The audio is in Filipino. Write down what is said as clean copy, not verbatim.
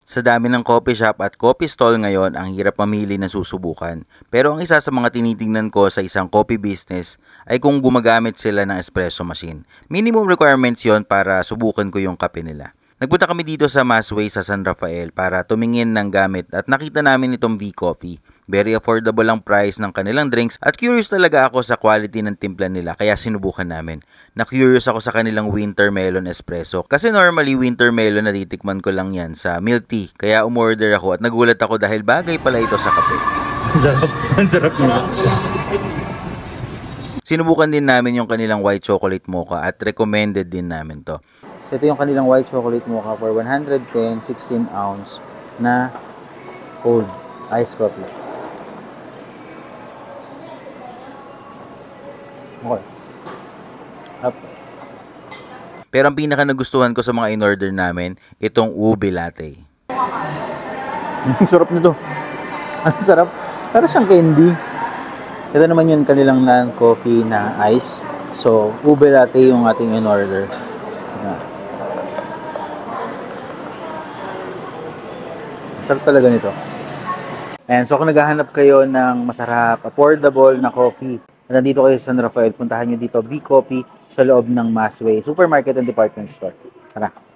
Sa dami ng coffee shop at coffee stall ngayon, ang hirap mamili ng susubukan. Pero ang isa sa mga tinitingnan ko sa isang coffee business ay kung gumagamit sila ng espresso machine. Minimum requirements yon para subukan ko yung kape nila. Nagpunta kami dito sa Masway sa San Rafael para tumingin ng gamit at nakita namin itong V-Coffee. Very affordable ang price ng kanilang drinks at curious talaga ako sa quality ng timpla nila kaya sinubukan namin. Na-curious ako sa kanilang winter melon espresso kasi normally winter melon natitikman ko lang yan sa milk tea kaya umorder ako at nagulat ako dahil bagay pala ito sa kape. Ang sarap nila. Sinubukan din namin yung kanilang white chocolate mocha at recommended din namin to. So ito yung kanilang white chocolate mocha for 110 16 ounce na cold iced coffee. Okay. Up. Pero ang pinaka nagustuhan ko sa mga in-order namin, itong ube latte. Ang sarap nito. Ang sarap. Para siyang candy. Ito naman yung kanilang non-coffee na ice. So, ube latte yung ating in-order. Sarap talaga nito. And so kung naghahanap kayo ng masarap, affordable na coffee, at nandito kayo sa San Rafael, puntahan nyo dito V-Coffee sa loob ng Masway Supermarket and Department Store. Tara!